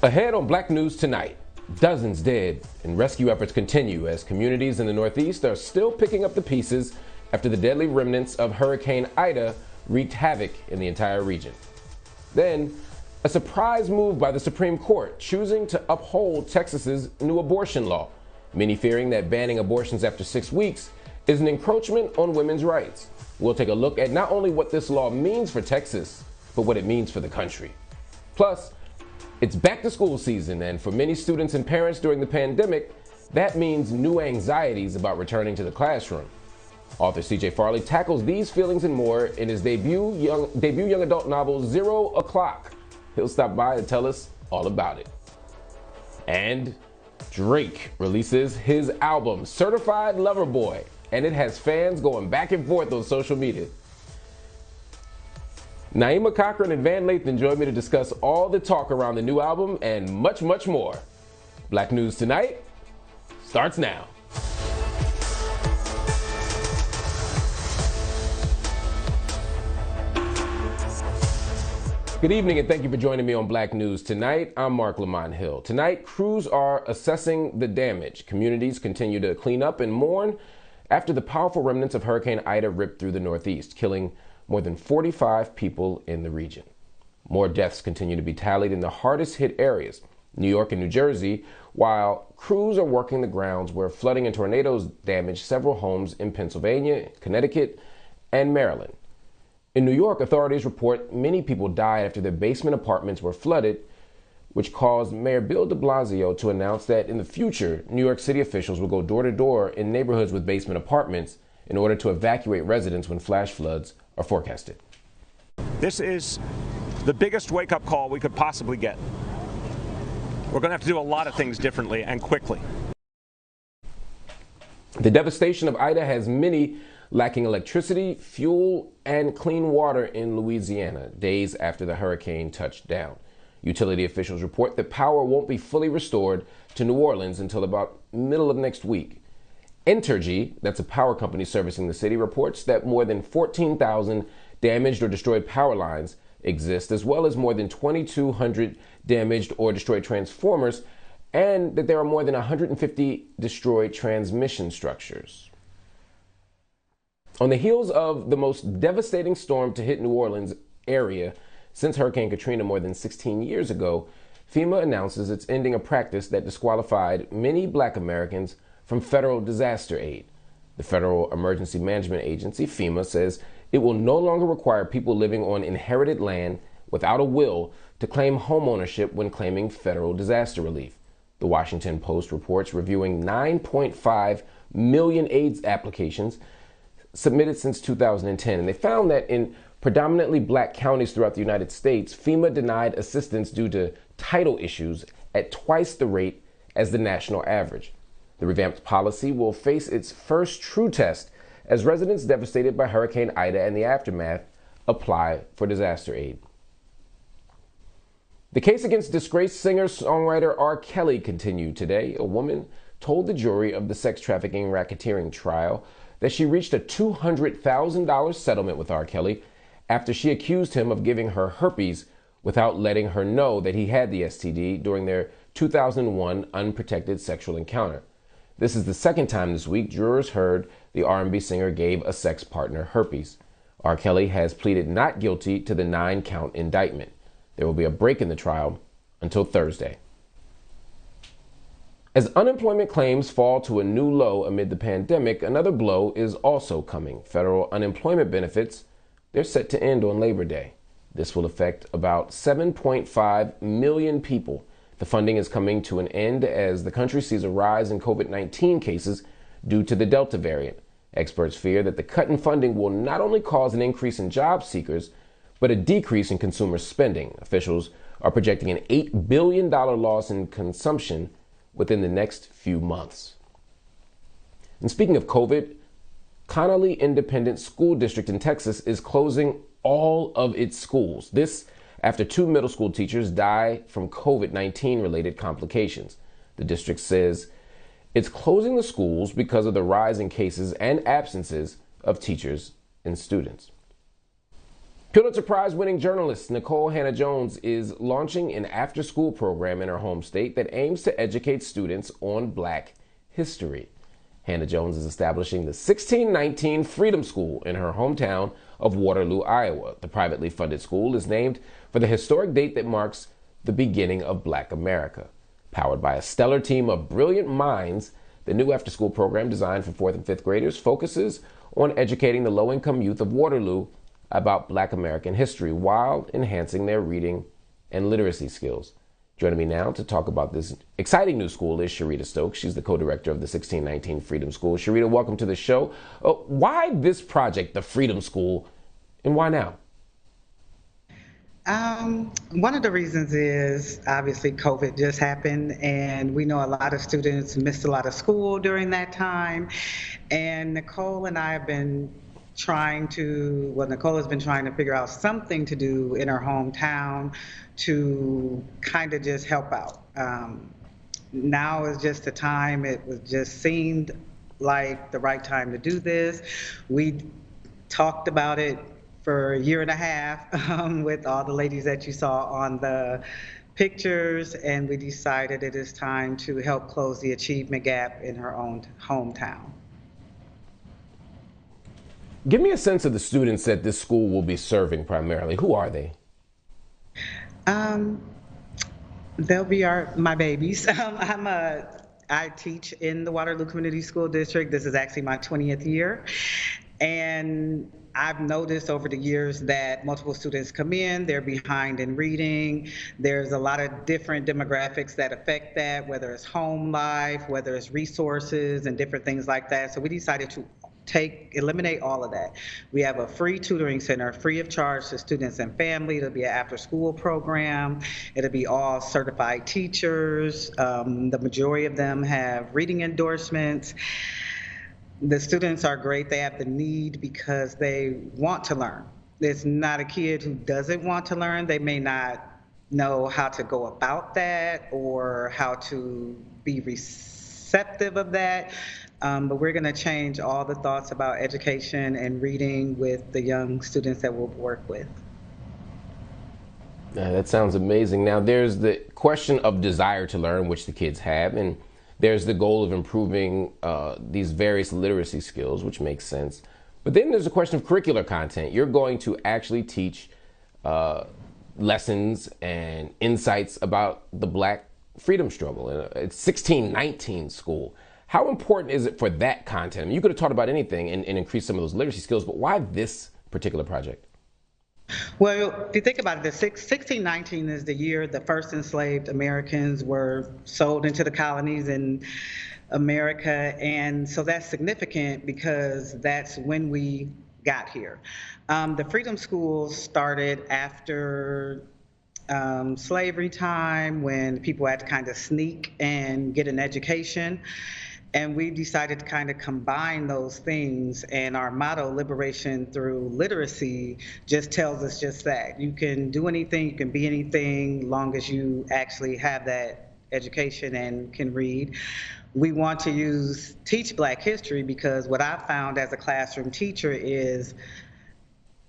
Ahead on Black News tonight, dozens dead and rescue efforts continue as communities in the Northeast are still picking up the pieces after the deadly remnants of Hurricane Ida wreaked havoc in the entire region. Then, a surprise move by the Supreme Court choosing to uphold Texas's new abortion law, many fearing that banning abortions after 6 weeks is an encroachment on women's rights. We'll take a look at not only what this law means for Texas, but what it means for the country. Plus, it's back to school season, and for many students and parents during the pandemic, that means new anxieties about returning to the classroom. Author C.J. Farley tackles these feelings and more in his debut young adult novel, 0 O'Clock. He'll stop by to tell us all about it. And Drake releases his album, Certified Lover Boy, and it has fans going back and forth on social media. Naima Cochran and Van Lathan join me to discuss all the talk around the new album and much, much more. Black News Tonight starts now. Good evening and thank you for joining me on Black News Tonight. I'm Marc Lamont Hill. Tonight, crews are assessing the damage. Communities continue to clean up and mourn after the powerful remnants of Hurricane Ida ripped through the Northeast, killing more than 45 people in the region. More deaths continue to be tallied in the hardest hit areas, New York and New Jersey, while crews are working the grounds where flooding and tornadoes damaged several homes in Pennsylvania, Connecticut, and Maryland. In New York, authorities report many people died after their basement apartments were flooded, which caused Mayor Bill de Blasio to announce that in the future, New York City officials will go door to door in neighborhoods with basement apartments in order to evacuate residents when flash floods are forecasted. This is the biggest wake-up call we could possibly get. We're going to have to do a lot of things differently and quickly. The devastation of Ida has many lacking electricity, fuel, and clean water in Louisiana, days after the hurricane touched down. Utility officials report that power won't be fully restored to New Orleans until about middle of next week. Entergy, that's a power company servicing the city, reports that more than 14,000 damaged or destroyed power lines exist, as well as more than 2,200 damaged or destroyed transformers, and that there are more than 150 destroyed transmission structures. On the heels of the most devastating storm to hit New Orleans area since Hurricane Katrina more than 16 years ago, FEMA announces it's ending a practice that disqualified many Black Americans from federal disaster aid. The Federal Emergency Management Agency, FEMA, says it will no longer require people living on inherited land without a will to claim home ownership when claiming federal disaster relief. The Washington Post reports reviewing 9.5 million aid applications submitted since 2010, and they found that in predominantly Black counties throughout the United States, FEMA denied assistance due to title issues at twice the rate as the national average. The revamped policy will face its first true test as residents devastated by Hurricane Ida and the aftermath apply for disaster aid. The case against disgraced singer-songwriter R. Kelly continued today. A woman told the jury of the sex trafficking racketeering trial that she reached a $200,000 settlement with R. Kelly after she accused him of giving her herpes without letting her know that he had the STD during their 2001 unprotected sexual encounter. This is the second time this week jurors heard the R&B singer gave a sex partner herpes. R. Kelly has pleaded not guilty to the 9-count indictment. There will be a break in the trial until Thursday. As unemployment claims fall to a new low amid the pandemic, another blow is also coming. Federal unemployment benefits, they're set to end on Labor Day. This will affect about 7.5 million people. The funding is coming to an end as the country sees a rise in COVID-19 cases due to the Delta variant. Experts fear that the cut in funding will not only cause an increase in job seekers, but a decrease in consumer spending. Officials are projecting an $8 billion loss in consumption within the next few months. And speaking of COVID, Connolly Independent School District in Texas is closing all of its schools. This after 2 middle school teachers died from COVID-19 related complications. The district says it's closing the schools because of the rise in cases and absences of teachers and students. Pulitzer Prize-winning journalist Nikole Hannah-Jones is launching an after-school program in her home state that aims to educate students on Black history. Hannah-Jones is establishing the 1619 Freedom School in her hometown of Waterloo, Iowa. The privately funded school is named for the historic date that marks the beginning of Black America. Powered by a stellar team of brilliant minds, the new after-school program designed for 4th and 5th graders focuses on educating the low-income youth of Waterloo about Black American history while enhancing their reading and literacy skills. Joining me now to talk about this exciting new school is Sharita Stokes. She's the co-director of the 1619 Freedom School. Sharita, welcome to the show. Why this project, the Freedom School, and why now? One of the reasons is obviously COVID just happened, and we know a lot of students missed a lot of school during that time. And Nikole and I have been Nikole has been trying to figure out something to do in her hometown to kind of just help out. Now is just the time. Just seemed like the right time to do this. We talked about it for a year and a half with all the ladies that you saw on the pictures, and we decided it is time to help close the achievement gap in her own hometown. Give me a sense of the students that this school will be serving primarily. Who are they? They'll be my babies. I teach in the Waterloo Community School District. This is actually my 20th year. And I've noticed over the years that multiple students come in, they're behind in reading. There's a lot of different demographics that affect that, whether it's home life, whether it's resources and different things like that. So we decided to eliminate all of that. We have a free tutoring center, free of charge to students and family. It'll be an after-school program. It'll be all certified teachers. The majority of them have reading endorsements. The students are great. They have the need because they want to learn. It's not a kid who doesn't want to learn. They may not know how to go about that or how to be receptive of that. But we're going to change all the thoughts about education and reading with the young students that we'll work with. That sounds amazing. Now, there's the question of desire to learn, which the kids have, and there's the goal of improving these various literacy skills, which makes sense. But then there's a question of curricular content. You're going to actually teach lessons and insights about the Black freedom struggle. It's 1619 school. How important is it for that content? I mean, you could have taught about anything and increased some of those literacy skills, but why this particular project? Well, if you think about it, the 1619 is the year the first enslaved Americans were sold into the colonies in America. And so that's significant because that's when we got here. The Freedom Schools started after slavery time, when people had to kind of sneak and get an education. And we decided to kind of combine those things, and our motto, liberation through literacy, just tells us just that. You can do anything, you can be anything, long as you actually have that education and can read. We want to teach Black history because what I found as a classroom teacher is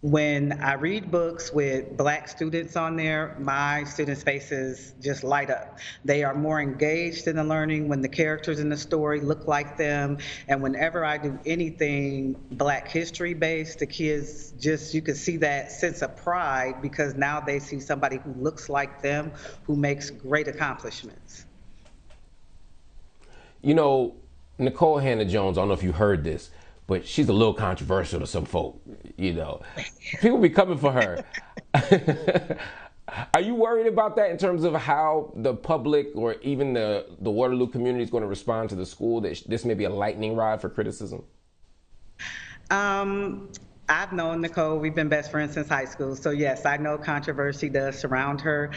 when I read books with Black students on there, my students' faces just light up. They are more engaged in the learning when the characters in the story look like them. And whenever I do anything Black history based, the kids you can see that sense of pride because now they see somebody who looks like them, who makes great accomplishments. You know, Nikole Hannah-Jones, I don't know if you heard this, but she's a little controversial to some folk, you know. People be coming for her. Are you worried about that in terms of how the public or even the Waterloo community is going to respond to the school, that this may be a lightning rod for criticism? I've known Nikole. We've been best friends since high school. So yes, I know controversy does surround her.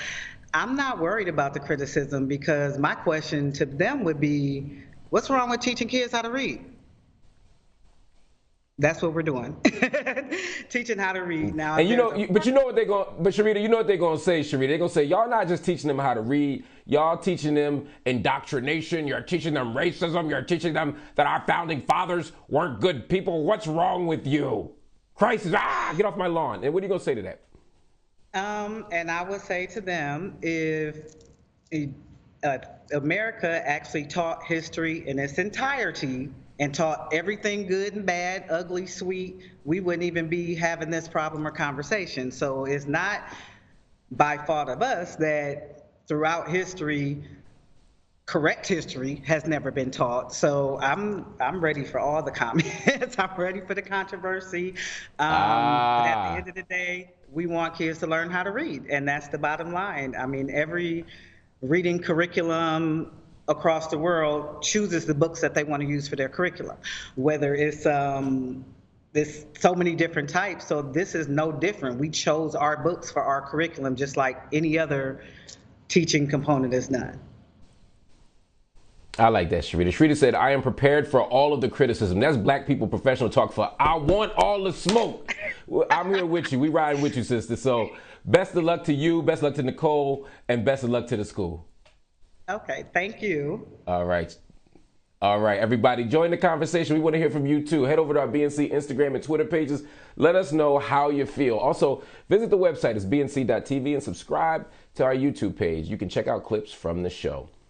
I'm not worried about the criticism because my question to them would be, what's wrong with teaching kids how to read? That's what we're doing. Teaching how to read now. And but Sharita, you know what they're going to say, Sharita? They're going to say, y'all not just teaching them how to read, y'all teaching them indoctrination, you're teaching them racism, you're teaching them that our founding fathers weren't good people. What's wrong with you? crisis, get off my lawn. And what are you going to say to that? And I would say to them, if America actually taught history in its entirety and taught everything good and bad, ugly, sweet, we wouldn't even be having this problem or conversation. So it's not by fault of us that throughout history, correct history has never been taught. So I'm ready for all the comments. I'm ready for the controversy. But at the end of the day, we want kids to learn how to read, and that's the bottom line. I mean, every reading curriculum across the world chooses the books that they want to use for their curriculum, whether it's there's so many different types. So this is no different. We chose our books for our curriculum just like any other teaching component is not. I like that, Sharita. Sharita said, I am prepared for all of the criticism. That's black people professional talk for I want all the smoke. I'm here with you. We riding with you, sister. So best of luck to you, best of luck to Nikole, and best of luck to the school. Okay, thank you. All right. All right, everybody, join the conversation. We want to hear from you too. Head over to our BNC Instagram and Twitter pages. Let us know how you feel. Also, visit the website, it's bnc.tv, and subscribe to our YouTube page. You can check out clips from the show.